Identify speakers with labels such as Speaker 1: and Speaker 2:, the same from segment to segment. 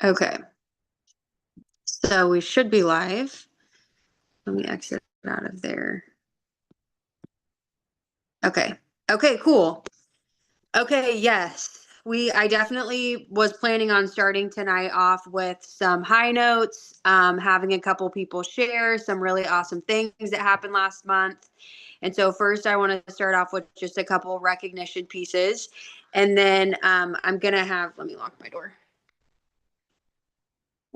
Speaker 1: Okay, so we should be live. Let me exit out of there. Okay. Okay, cool. Okay, yes. I definitely was planning on starting tonight off with some high notes, having a couple people share some really awesome things that happened last month. And so first I want to start off with just a couple recognition pieces. And then I'm gonna have, let me lock my door.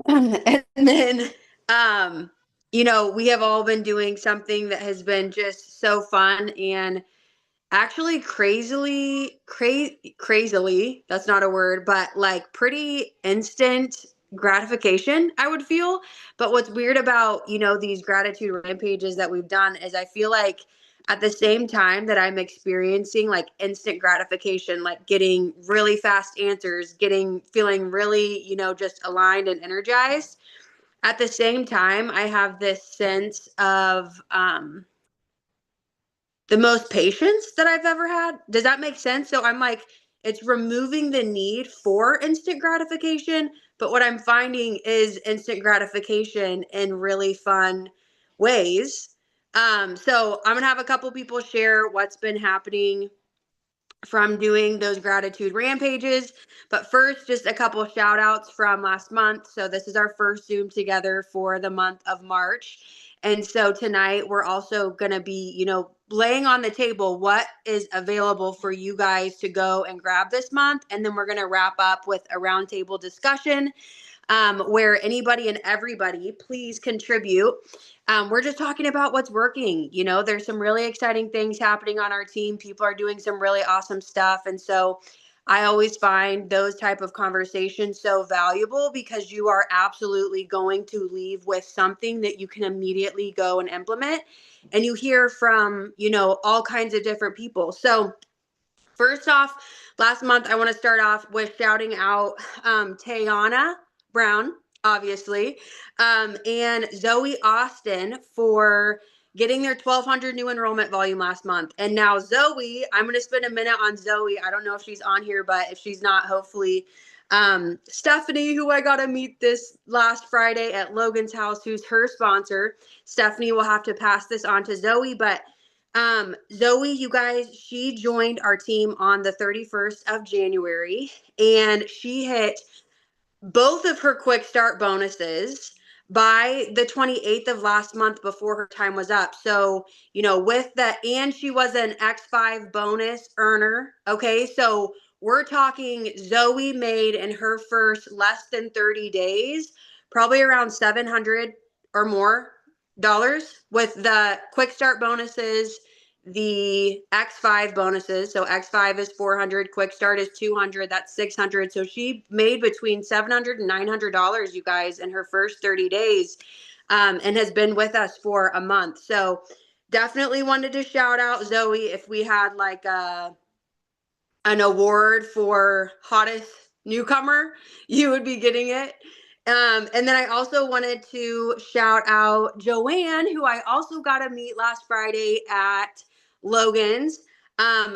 Speaker 1: And then, um, we have all been doing something that has been just so fun and actually crazily, that's not a word, but like pretty instant gratification, I would feel. But what's weird about, these gratitude rampages that we've done is I feel like at the same time that I'm experiencing like instant gratification, like getting really fast answers, feeling really, just aligned and energized. At the same time, I have this sense of the most patience that I've ever had. Does that make sense? So I'm like, it's removing the need for instant gratification. But what I'm finding is instant gratification in really fun ways. So I'm going to have a couple people share what's been happening from doing those gratitude rampages. But first, just a couple shout outs from last month. So this is our first Zoom together for the month of March. And so tonight we're also going to be, laying on the table what is available for you guys to go and grab this month. And then we're going to wrap up with a roundtable discussion where anybody and everybody please contribute. We're just talking about what's working. There's some really exciting things happening on our team. People are doing some really awesome stuff. And so I always find those type of conversations so valuable because you are absolutely going to leave with something that you can immediately go and implement. And you hear from, all kinds of different people. So first off, last month, I want to start off with shouting out Tayana Brown, obviously, and Zoe Austin for getting their 1,200 new enrollment volume last month. And now Zoe, I'm going to spend a minute on Zoe. I don't know if she's on here, but if she's not, hopefully Stephanie, who I got to meet this last Friday at Logan's house, who's her sponsor. Stephanie will have to pass this on to Zoe, but Zoe, you guys, she joined our team on the 31st of January and she hit both of her quick start bonuses by the 28th of last month before her time was up. So, with that, and she was an X5 bonus earner. Okay. So we're talking Zoe made in her first less than 30 days, probably around 700 or more dollars with the quick start bonuses, the X5 bonuses. So X5 is 400, quick start is 200, that's 600. So she made between $700 and $900, you guys, in her first 30 days, and has been with us for a month. So definitely wanted to shout out Zoe. If we had like an award for hottest newcomer, you would be getting it. And then I also wanted to shout out Joanne, who I also got to meet last Friday at Logan's.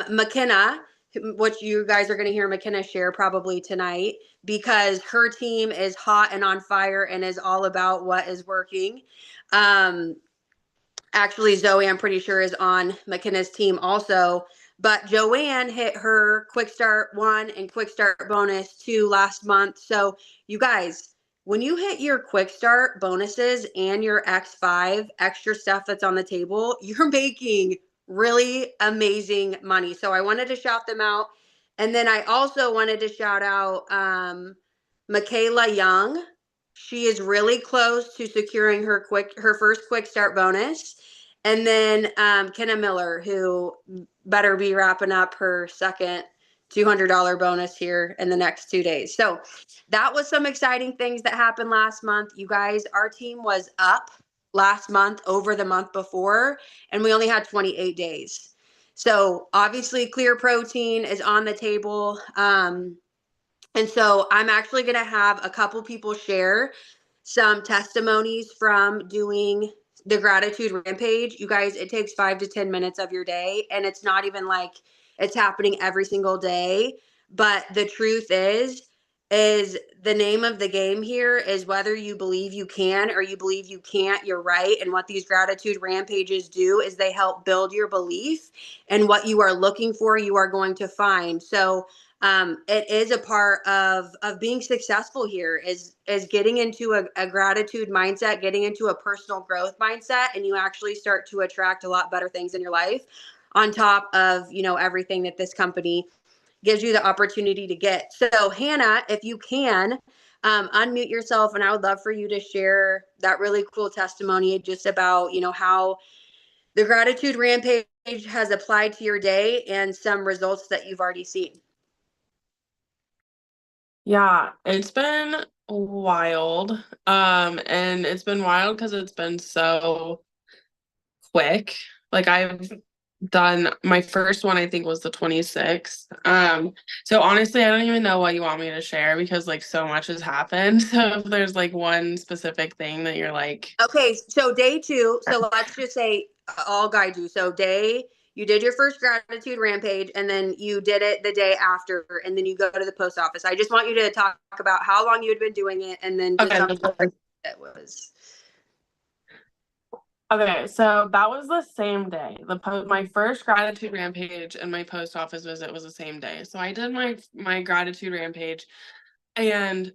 Speaker 1: McKenna, which you guys are going to hear McKenna share probably tonight, because her team is hot and on fire and is all about what is working. Actually, Zoe, I'm pretty sure, is on McKenna's team also. But Joanne hit her Quick Start 1 and Quick Start Bonus 2 last month. So, you guys, when you hit your Quick Start bonuses and your X5 extra stuff that's on the table, you're making really amazing money. So, I wanted to shout them out. And then I also wanted to shout out Michaela Young. She is really close to securing her first quick start bonus. And then Kenna Miller, who better be wrapping up her second $200 bonus here in the next 2 days. So that was some exciting things that happened last month. You guys, our team was up last month over the month before, and we only had 28 days. So obviously Clear Protein is on the table. And so I'm actually going to have a couple people share some testimonies from doing the gratitude rampage. You guys, it takes 5 to 10 minutes of your day, and it's not even like it's happening every single day. But the truth is, is the name of the game here is whether you believe you can or you believe you can't, you're right. And what these gratitude rampages do is they help build your belief, and what you are looking for, you are going to find. So it is a part of being successful here is getting into a gratitude mindset, getting into a personal growth mindset, and you actually start to attract a lot better things in your life on top of, you know, everything that this company gives you the opportunity to get. So Hannah, if you can, unmute yourself, and I would love for you to share that really cool testimony just about, you know, how the gratitude rampage has applied to your day and some results that you've already seen.
Speaker 2: Yeah, it's been wild. And it's been wild because it's been so quick. Like I've done my first one, I think was the 26th. So honestly, I don't even know what you want me to share because like so much has happened. So if there's like one specific thing that you're like,
Speaker 1: Okay, so day 2, so let's just say I'll guide you. So you did your first gratitude rampage, and then you did it the day after, and then you go to the post office. I just want you to talk about how long you had been doing it, and then just
Speaker 2: okay,
Speaker 1: it was.
Speaker 2: okay, so that was the same day. My first gratitude rampage and my post office visit was the same day. So I did my gratitude rampage, and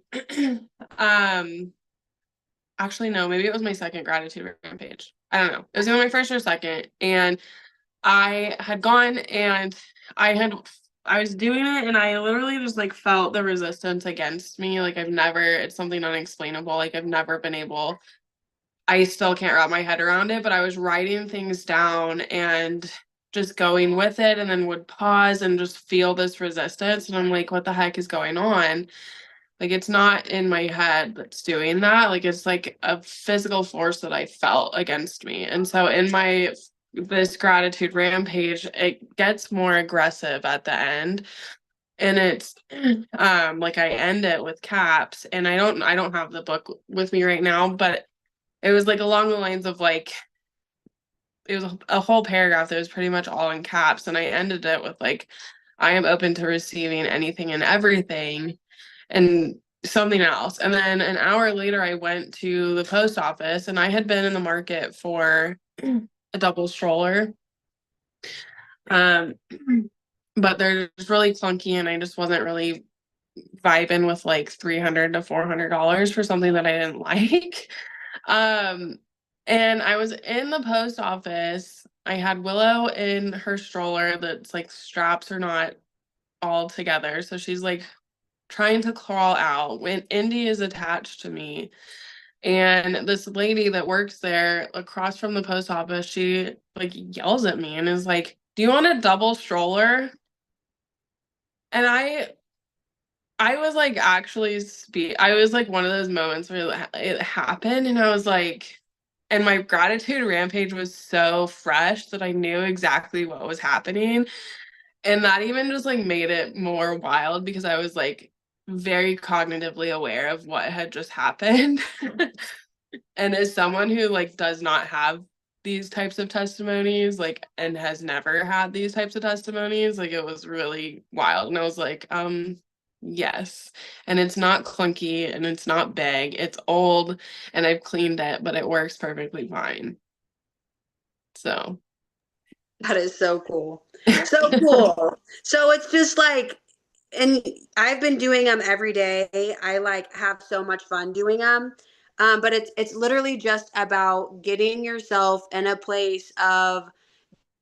Speaker 2: actually no, maybe it was my second gratitude rampage. I don't know. It was either my first or second, and I had gone and I was doing it, and I literally just like felt the resistance against me. Like it's something unexplainable. Like I've never been able. I still can't wrap my head around it, but I was writing things down and just going with it, and then would pause and just feel this resistance. And I'm like, what the heck is going on? Like, it's not in my head that's doing that. Like, it's like a physical force that I felt against me. And so in this gratitude rampage, it gets more aggressive at the end. And it's like I end it with caps, and I don't have the book with me right now, but it was like along the lines of like it was a whole paragraph that was pretty much all in caps, and I ended it with like, I am open to receiving anything and everything, and something else. And then an hour later I went to the post office, and I had been in the market for a double stroller. Um but they're just really clunky, and I just wasn't really vibing with like $300 to $400 for something that I didn't like. Um, and I was in the post office. I had Willow in her stroller that's like straps are not all together. So she's like trying to crawl out when Indy is attached to me. And this lady that works there across from the post office, she like yells at me and is like, "Do you want a double stroller?" And I was like I was like one of those moments where it happened, and I was like, and my gratitude rampage was so fresh that I knew exactly what was happening. And that even just like made it more wild because I was like very cognitively aware of what had just happened. And as someone who like does not have these types of testimonies, like, and has never had these types of testimonies, like it was really wild. And I was like, yes. And it's not clunky and it's not big. It's old and I've cleaned it, but it works perfectly fine. So
Speaker 1: That is so cool. So cool. So it's just like, and I've been doing them every day. I like have so much fun doing them. But it's literally just about getting yourself in a place of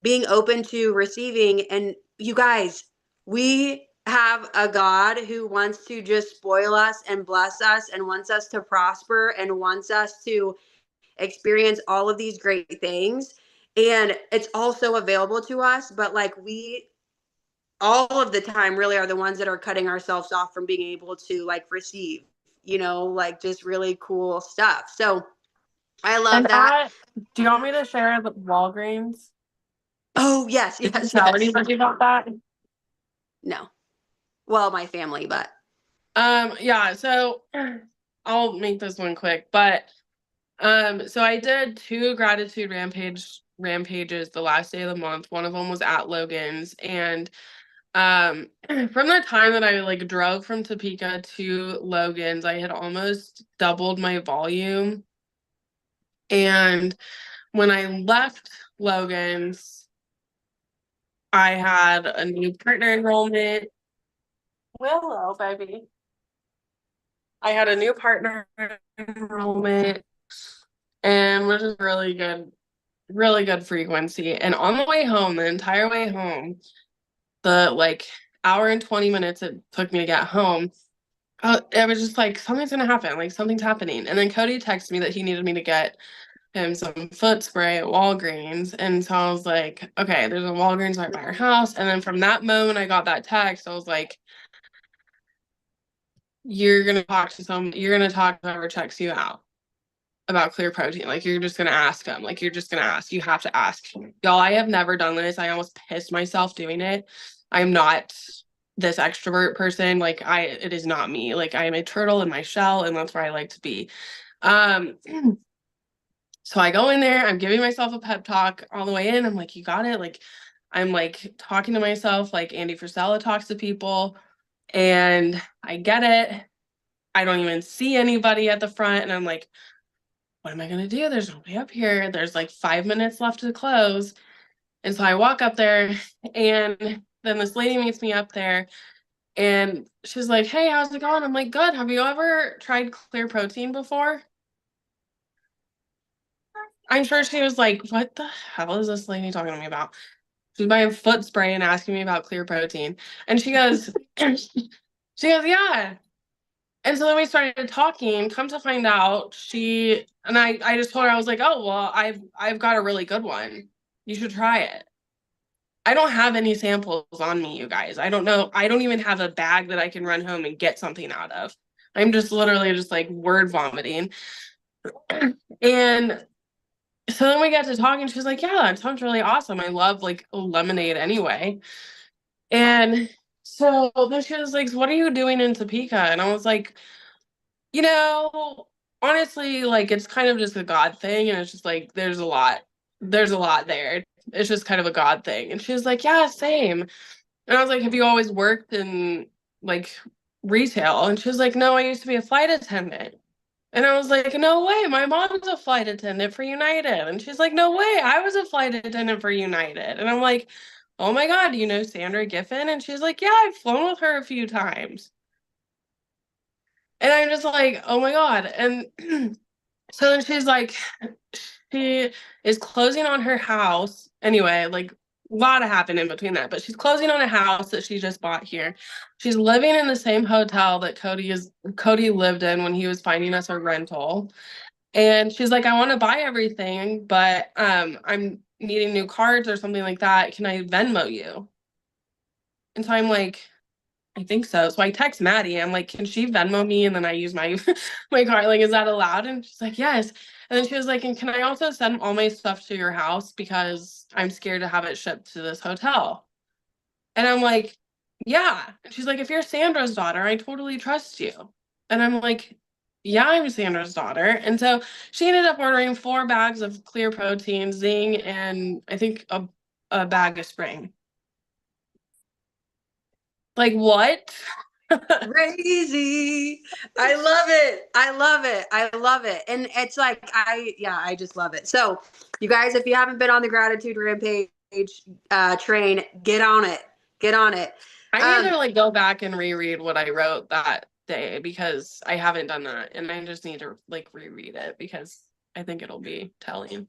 Speaker 1: being open to receiving. And you guys, we have a God who wants to just spoil us and bless us and wants us to prosper and wants us to experience all of these great things. And it's also available to us, but like we all of the time really are the ones that are cutting ourselves off from being able to like receive, you know, like just really cool stuff. So I love
Speaker 2: and
Speaker 1: that.
Speaker 2: do you want me to share the Walgreens?
Speaker 1: Oh, yes,
Speaker 2: Did you
Speaker 1: yes,
Speaker 2: tell
Speaker 1: yes.
Speaker 2: anybody about that?
Speaker 1: No. Well, my family, but
Speaker 2: Yeah, so I'll make this one quick, but so I did two rampages the last day of the month. One of them was at Logan's, and From the time that I like drove from Topeka to Logan's, I had almost doubled my volume. And when I left Logan's, I had a new partner enrollment. Willow, baby. I had a new partner enrollment and which is really good frequency. And on the way home, the entire way home, the like hour and 20 minutes it took me to get home, it was just like something's gonna happen, like something's happening. And then Cody texted me that he needed me to get him some foot spray at Walgreens. And so I was like, okay, there's a Walgreens right by our house. And then from that moment I got that text, I was like, you're gonna talk to whoever checks you out about Clear Protein. Like you're just gonna ask them. Like you're just gonna ask. You have to ask. Y'all, I have never done this. I almost pissed myself doing it. I'm not this extrovert person. Like it is not me. Like I am a turtle in my shell, and that's where I like to be. Um, so I go in there, I'm giving myself a pep talk all the way in. I'm like, you got it. Like I'm like talking to myself like Andy Frisella talks to people, and I get it. I don't even see anybody at the front, and I'm like, what am I gonna do? There's nobody up here. There's like 5 minutes left to close. And so I walk up there, and then this lady meets me up there, and she's like, hey, how's it going? I'm like, good. Have you ever tried Clear Protein before? I'm sure she was like, what the hell is this lady talking to me about? She's buying foot spray and asking me about Clear Protein. And she goes, yeah. And so then we started talking. Come to find out, I just told her, I was like, oh well, I've got a really good one. You should try it. I don't have any samples on me, you guys. I don't know. I don't even have a bag that I can run home and get something out of. I'm just literally just like word vomiting. And so then we got to talking. She's like, yeah, that sounds really awesome. I love like lemonade anyway. And so then she was like, what are you doing in Topeka? And I was like, you know, honestly, like it's kind of just a God thing, and it's just like there's a lot there. It's just kind of a God thing. And she was like, yeah, same. And I was like, have you always worked in like retail? And she was like, no, I used to be a flight attendant. And I was like, no way, my mom's a flight attendant for United. And she's like, no way, I was a flight attendant for United. And I'm like, oh my God, you know Sandra Giffen? And she's like, yeah, I've flown with her a few times. And I'm just like, oh my God. And so then she's like, she is closing on her house. Anyway, like a lot happened in between that, but she's closing on a house that she just bought here. She's living in the same hotel that Cody lived in when he was finding us a rental. And she's like, I want to buy everything, but I'm needing new cards or something like that. Can I Venmo you? And so I'm like, I think so. So I text Maddie. I'm like, can she Venmo me? And then I use my my card. Like, is that allowed? And she's like, yes. And then she was like, and can I also send all my stuff to your house because I'm scared to have it shipped to this hotel? And I'm like, yeah. And she's like, if you're Sandra's daughter, I totally trust you. And I'm like, yeah, I'm Sandra's daughter. And so she ended up ordering 4 bags of Clear Protein, Zing, and I think a bag of Spring. Like, what?
Speaker 1: Crazy. I love it. I love it. I love it. And it's like I just love it. So, you guys, if you haven't been on the gratitude rampage train, get on it. Get on it.
Speaker 2: I need to like go back and reread what I wrote that day because I haven't done that, and I just need to like reread it because I think it'll be telling.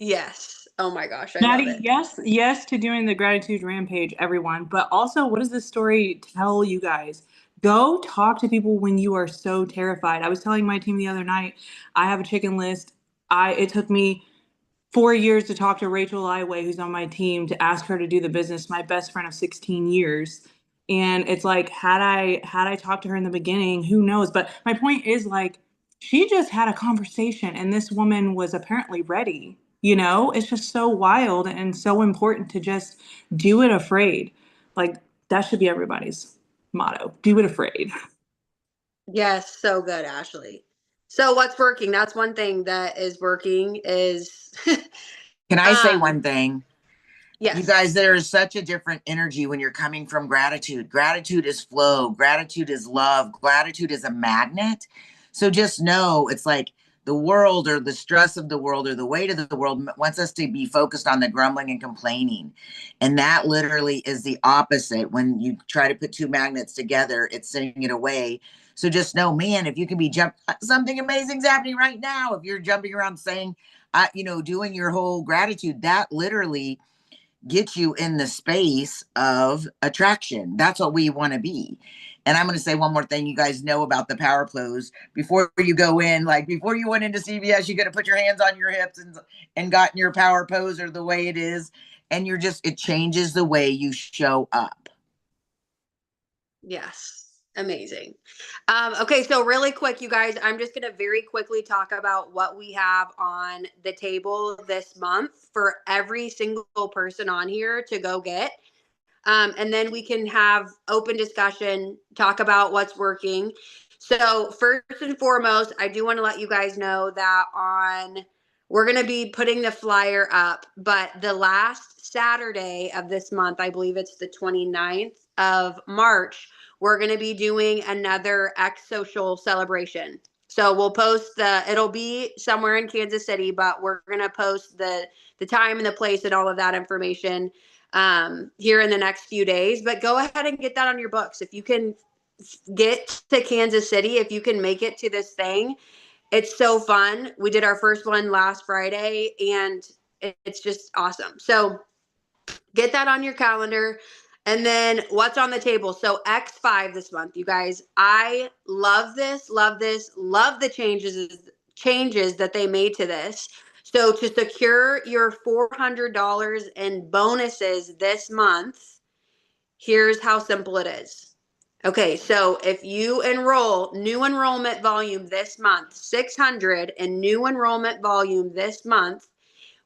Speaker 1: Yes. Oh my gosh, I love
Speaker 3: Maddie,
Speaker 1: it.
Speaker 3: yes to doing the gratitude rampage, everyone. But also, what does this story tell you guys? Go talk to people when you are so terrified. I was telling my team the other night, I have a chicken list. It took me 4 years to talk to Rachel Iway, who's on my team, to ask her to do the business, my best friend of 16 years. And it's like, had I talked to her in the beginning, who knows? But my point is like, she just had a conversation and this woman was apparently ready. It's just so wild and so important to just do it afraid. Like that should be everybody's motto. Do it afraid.
Speaker 1: Yes, so good, Ashley. So what's working? That's one thing that is working is
Speaker 4: Can I say one thing?
Speaker 1: Yes.
Speaker 4: You guys, there is such a different energy when you're coming from gratitude. Gratitude is flow. Gratitude is love. Gratitude is a magnet. So just know it's like the world or the stress of the world or the weight of the world wants us to be focused on the grumbling and complaining. And that literally is the opposite. When you try to put two magnets together, it's sending it away. So just know, man, if you can be something amazing's happening right now. If you're jumping around saying, doing your whole gratitude, that literally get you in the space of attraction. That's what we want to be. And I'm going to say one more thing. You guys know about the power pose. Before you go in, like before you went into CVS, you got to put your hands on your hips and gotten your power pose or the way it is. And it changes the way you show up.
Speaker 1: Yes. Amazing. Okay, so really quick, you guys, I'm just going to very quickly talk about what we have on the table this month for every single person on here to go get. And then we can have open discussion, talk about what's working. So first and foremost, I do want to let you guys know that we're going to be putting the flyer up, but the last Saturday of this month, I believe it's the 29th of March, we're going to be doing another X Social celebration. So we'll post it'll be somewhere in Kansas City, but we're going to post the time and the place and all of that information here in the next few days. But go ahead and get that on your books. If you can get to Kansas City, if you can make it to this thing, it's so fun. We did our first one last Friday and it's just awesome. So get that on your calendar. And then what's on the table? So X5 this month, you guys. I love this, love the changes that they made to this. So to secure your $400 in bonuses this month, here's how simple it is. Okay, so if you enroll new enrollment volume this month, 600 in new enrollment volume this month,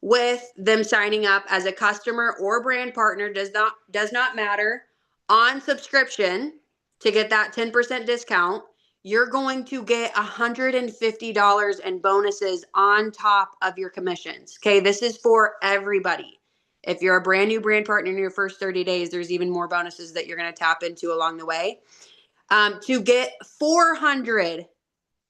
Speaker 1: with them signing up as a customer or brand partner, does not matter, on subscription to get that 10% discount, you're going to get $150 in bonuses on top of your commissions. Okay, this is for everybody. If you're a brand new brand partner in your first 30 days, there's even more bonuses that you're going to tap into along the way. To get 400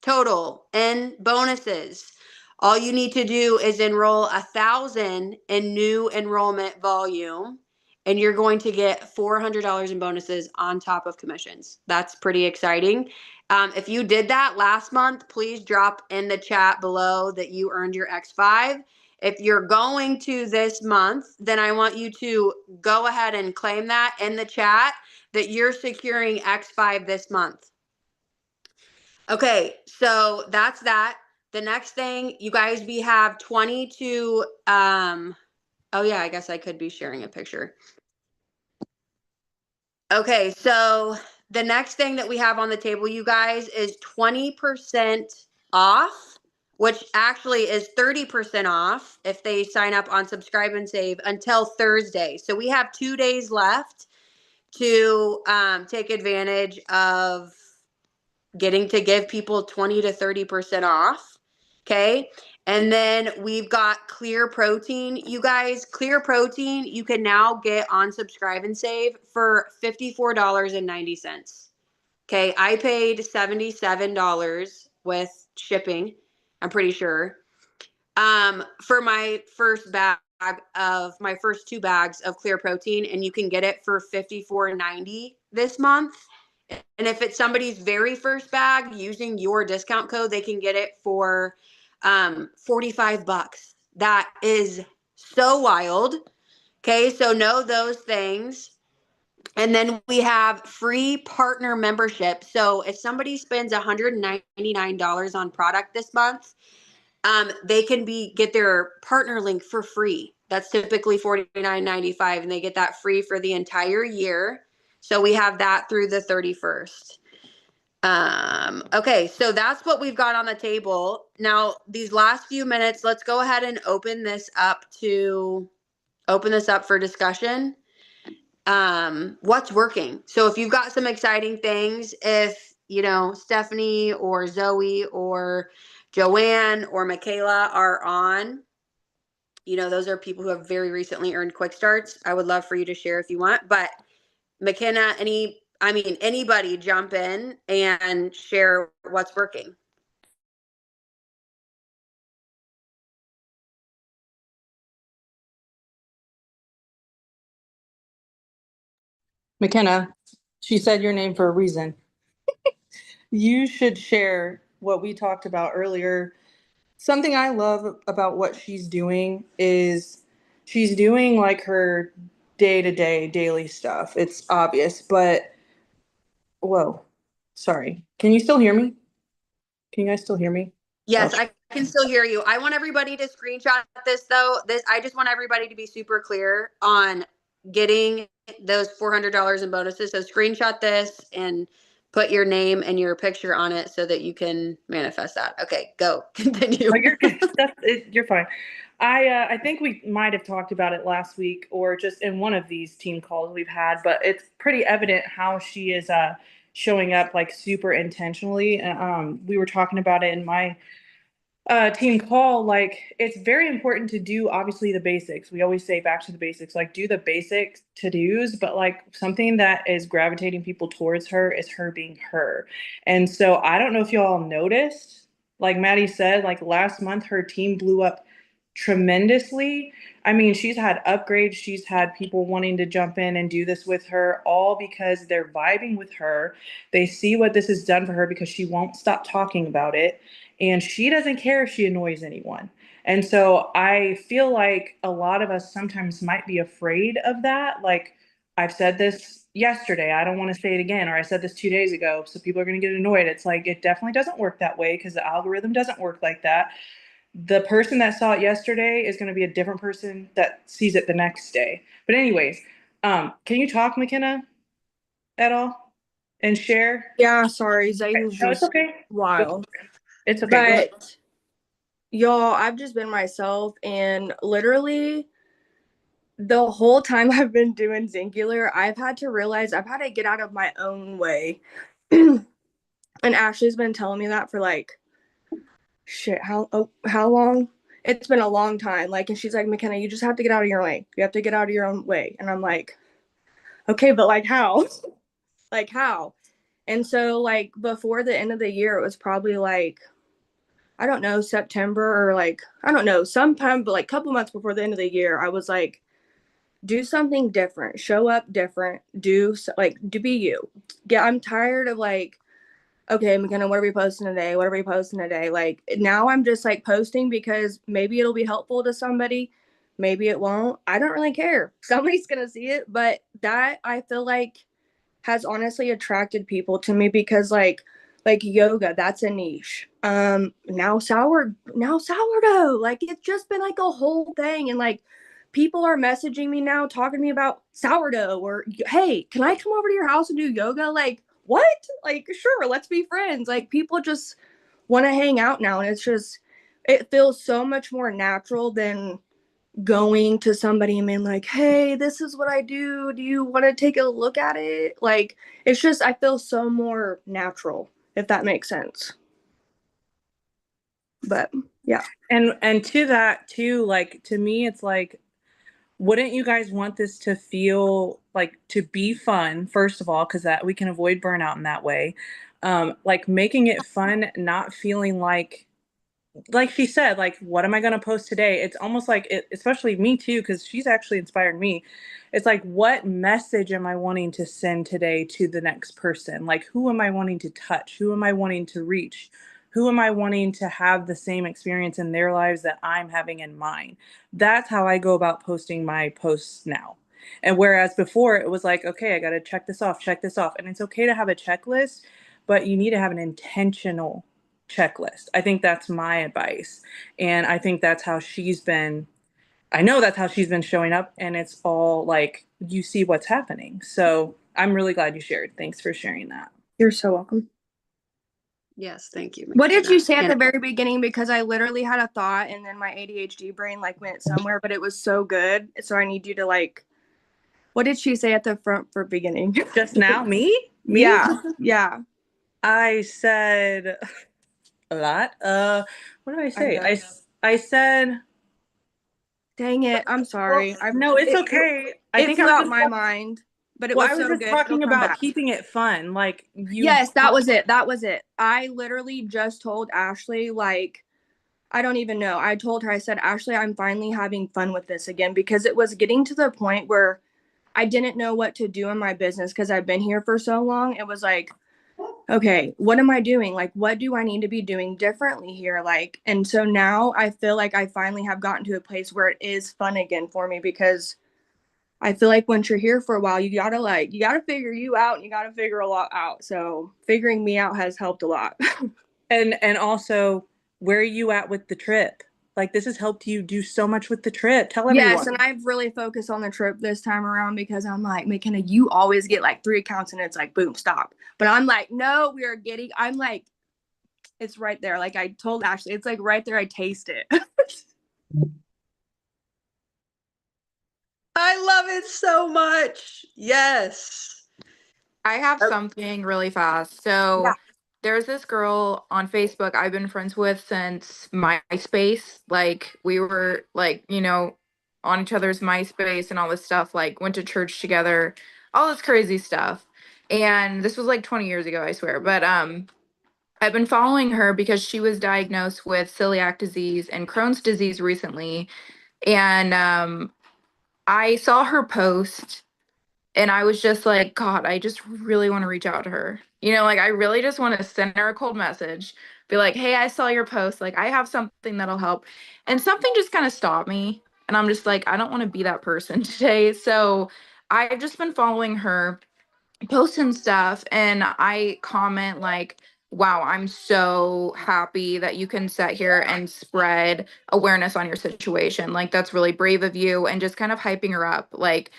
Speaker 1: total in bonuses, all you need to do is enroll 1,000 in new enrollment volume, and you're going to get $400 in bonuses on top of commissions. That's pretty exciting. If you did that last month, please drop in the chat below that you earned your X5. If you're going to this month, then I want you to go ahead and claim that in the chat that you're securing X5 this month. Okay, so that's that. The next thing, you guys, we have 22, oh yeah, I guess I could be sharing a picture. Okay, so the next thing that we have on the table, you guys, is 20% off, which actually is 30% off if they sign up on Subscribe and Save until Thursday. So we have 2 days left to take advantage of getting to give people 20 to 30% off. Okay. And then we've got Clear Protein. You guys, Clear Protein, you can now get on Subscribe and Save for $54.90. Okay. I paid $77 with shipping, I'm pretty sure, for my first my first 2 bags of Clear Protein, and you can get it for $54.90 this month. And if it's somebody's very first bag using your discount code, they can get it for $45. That is so wild. Okay, so know those things. And then we have free partner membership. So if somebody spends $199 on product this month, they can get their partner link for free. That's typically $49.95, and they get that free for the entire year. So we have that through the 31st. Okay, so that's what we've got on the table. Now, these last few minutes, let's go ahead and open this up for discussion. What's working? So if you've got some exciting things, if, Stephanie or Zoe or Joanne or Michaela are on, you know, those are people who have very recently earned quick starts. I would love for you to share if you want. But McKenna, anybody jump in and share what's working.
Speaker 3: McKenna, she said your name for a reason. You should share what we talked about earlier. Something I love about what she's doing is she's doing like her day-to-day daily stuff. It's obvious, but whoa, sorry. Can you still hear me? Can you guys still hear me?
Speaker 1: Yes,
Speaker 3: Okay.
Speaker 1: I can still hear you. I want everybody to screenshot this though. I just want everybody to be super clear on getting those $400 in bonuses. So screenshot this and put your name and your picture on it so that you can manifest that. Okay, go. Continue.
Speaker 3: Oh, you're good. You're fine. I think we might have talked about it last week or just in one of these team calls we've had, but it's pretty evident how she is showing up like super intentionally. We were talking about it in my team call. Like, it's very important to do obviously the basics. We always say back to the basics, like do the basic to-dos, but like something that is gravitating people towards her is her being her. And so I don't know if you all noticed, like Maddie said, like last month her team blew up tremendously. I mean, she's had upgrades, she's had people wanting to jump in and do this with her, all because they're vibing with her. They see what this has done for her because she won't stop talking about it, and she doesn't care if she annoys anyone. And so I feel like a lot of us sometimes might be afraid of that. Like, I've said this yesterday, I don't want to say it again, or I said this 2 days ago, so people are going to get annoyed. It's like, it definitely doesn't work that way because the algorithm doesn't work like that. The person that saw it yesterday is going to be a different person that sees it the next day. But anyways, can you talk, McKenna, at all and share?
Speaker 5: Yeah, sorry, Zayden's
Speaker 3: No, it's
Speaker 5: just
Speaker 3: okay.
Speaker 5: wild.
Speaker 3: It's okay. Go ahead.
Speaker 5: But y'all, I've just been myself, and literally the whole time I've been doing Zingular, I've had to realize I've had to get out of my own way. And Ashley's been telling me that for like how long? It's been a long time. Like, and she's like, McKenna, you just have to get out of your way. You have to get out of your own way. And I'm like, okay, but like how? Like how? And so like before the end of the year, it was probably like, I don't know, September or like, I don't know, sometime, but like a couple months before the end of the year, I was like, do something different, show up different, do be you. Yeah, I'm tired of like, okay, McKenna, what are we posting today? What are we posting today? Like now I'm just like posting because maybe it'll be helpful to somebody. Maybe it won't. I don't really care. Somebody's going to see it. But that I feel like has honestly attracted people to me because like yoga, that's a niche. Now sourdough. Like it's just been like a whole thing. And like people are messaging me now talking to me about sourdough or hey, can I come over to your house and do yoga? Like what? Like, sure, let's be friends. Like, people just want to hang out now. And it's just, it feels so much more natural than going to somebody and being like, hey, this is what I do. Do you want to take a look at it? Like, it's just, I feel so more natural, if that makes sense. But yeah.
Speaker 3: And to that too, like to me, it's like, wouldn't you guys want this to feel like to be fun, first of all, because that we can avoid burnout in that way. Like making it fun, not feeling like she said, like, what am I going to post today? It's almost like it, especially me too, because she's actually inspired me. It's like, what message am I wanting to send today to the next person? Like, who am I wanting to touch? Who am I wanting to reach? Who am I wanting to have the same experience in their lives that I'm having in mine? That's how I go about posting my posts now. And whereas before it was like, okay, I got to check this off, check this off. And it's okay to have a checklist, but you need to have an intentional checklist. I think that's my advice. And I think that's how she's been, I know that's how she's been showing up, and it's all like, you see what's happening. So I'm really glad you shared. Thanks for sharing that.
Speaker 5: You're so welcome.
Speaker 1: Yes, thank you.
Speaker 5: What did you say at
Speaker 1: And
Speaker 5: the very beginning? Because I literally had a thought and then my ADHD brain like went somewhere, but it was so good. So I need you to like, what did she say at the front for beginning?
Speaker 3: Just now, me?
Speaker 5: Yeah. Yeah.
Speaker 3: I said a lot. What did I say?
Speaker 5: know.
Speaker 3: I said
Speaker 5: Dang it. I'm sorry.
Speaker 3: No, it's
Speaker 5: it,
Speaker 3: okay.
Speaker 5: It
Speaker 3: think
Speaker 5: flew
Speaker 3: I was
Speaker 5: out
Speaker 3: just
Speaker 5: my mind, but it
Speaker 3: well,
Speaker 5: was
Speaker 3: I was
Speaker 5: so
Speaker 3: just
Speaker 5: good. It'll
Speaker 3: talking
Speaker 5: come
Speaker 3: about
Speaker 5: back.
Speaker 3: keeping it fun. Like you
Speaker 5: Yes, that was it. That was it. I literally just told Ashley, like, I don't even know. I told her, I said, Ashley, I'm finally having fun with this again because it was getting to the point where I didn't know what to do in my business because I've been here for so long. It was like, okay, what am I doing? Like, what do I need to be doing differently here? Like, and so now I feel like I finally have gotten to a place where it is fun again for me because I feel like once you're here for a while, you gotta figure you out and you gotta figure a lot out. So figuring me out has helped a lot.
Speaker 3: and also where are you at with the trip? Like this has helped you do so much with the trip. Tell
Speaker 5: Yes,
Speaker 3: everyone.
Speaker 5: and I've really focused on the trip this time around because I'm like, McKenna, you always get like 3 accounts and it's like, boom, stop. But I'm like, no, I'm like, it's right there. Like I told Ashley, it's like right there. I taste it.
Speaker 1: I love it so much. Yes.
Speaker 6: I have
Speaker 1: Oh,
Speaker 6: something really fast.
Speaker 1: yeah.
Speaker 6: So there's this girl on Facebook I've been friends with since MySpace. Like we were like, on each other's MySpace and all this stuff, like went to church together, all this crazy stuff. And this was like 20 years ago, I swear. But I've been following her because she was diagnosed with celiac disease and Crohn's disease recently. And I saw her post and I was just like, God, I just really want to reach out to her. Like I really just want to send her a cold message, be like, hey, I saw your post. Like I have something that'll help. And something just kind of stopped me. And I'm just like, I don't want to be that person today. So I've just been following her posts and stuff, and I comment like, wow, I'm so happy that you can sit here and spread awareness on your situation. Like that's really brave of you, and just kind of hyping her up. Like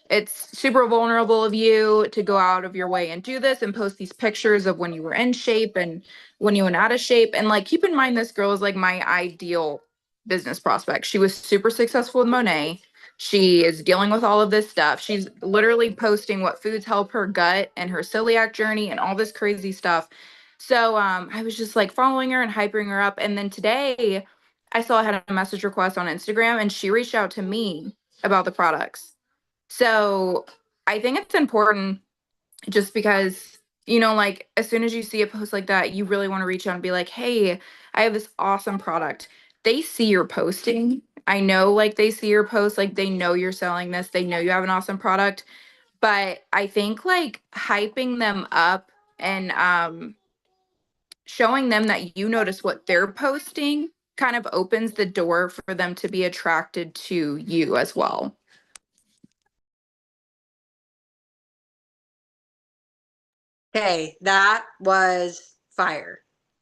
Speaker 6: it's super vulnerable of you to go out of your way and do this and post these pictures of when you were in shape and when you went out of shape. And like keep in mind, this girl is like my ideal business prospect. She was super successful with Monet. She is dealing with all of this stuff. She's literally posting what foods help her gut and her celiac journey and all this crazy stuff. So I was just like following her and hyping her up. And then today I saw I had a message request on Instagram and she reached out to me about the products. So I think it's important just because, like as soon as you see a post like that, you really want to reach out and be like, hey, I have this awesome product. They see your posting. I know like they see your post, like they know you're selling this, they know you have an awesome product. But I think like hyping them up and showing them that you notice what they're posting kind of opens the door for them to be attracted to you as well.
Speaker 1: Okay, that was fire,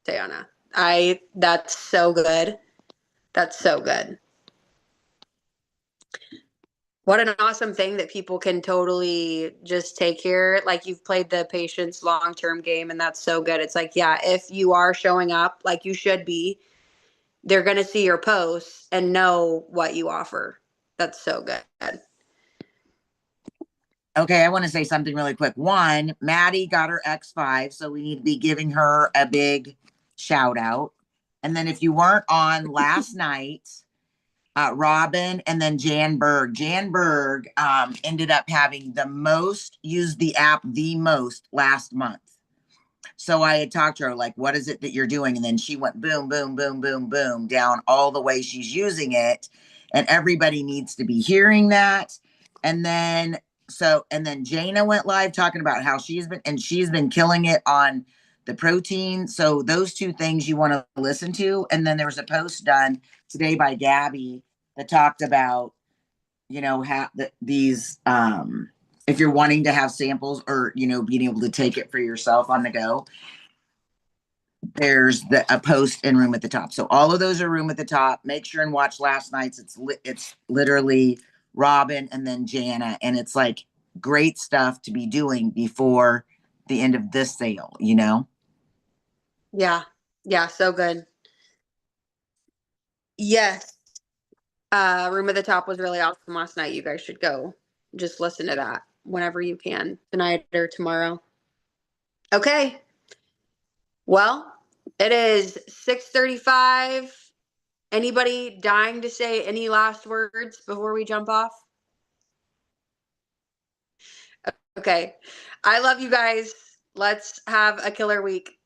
Speaker 1: Tayana. That's so good. That's so good. What an awesome thing that people can totally just take here. Like you've played the patience long-term game and that's so good. It's like, yeah, if you are showing up like you should be, they're going to see your posts and know what you offer. That's so good.
Speaker 4: Okay, I want to say something really quick. One, Maddie got her X5, so we need to be giving her a big shout out. And then if you weren't on last night, Robin and then Jan Berg. Jan Berg ended up having used the app the most last month. So I had talked to her, like, what is it that you're doing? And then she went boom, boom, boom, boom, boom, down all the way she's using it. And everybody needs to be hearing that. And then Jana went live talking about how she's been killing it on the protein. So those two things you want to listen to. And then there was a post done today by Gabby that talked about, how these, if you're wanting to have samples or, being able to take it for yourself on the go, there's a post in Room at the Top. So all of those are Room at the Top. Make sure and watch last night's. It's literally Robin and then Jana. And it's like great stuff to be doing before the end of this sale,
Speaker 1: Yeah. Yeah. So good. Yes. Room at the Top was really awesome last night. You guys should go just listen to that whenever you can, tonight or tomorrow. Okay. Well, it is 6:35. Anybody dying to say any last words before we jump off? Okay. I love you guys. Let's have a killer week.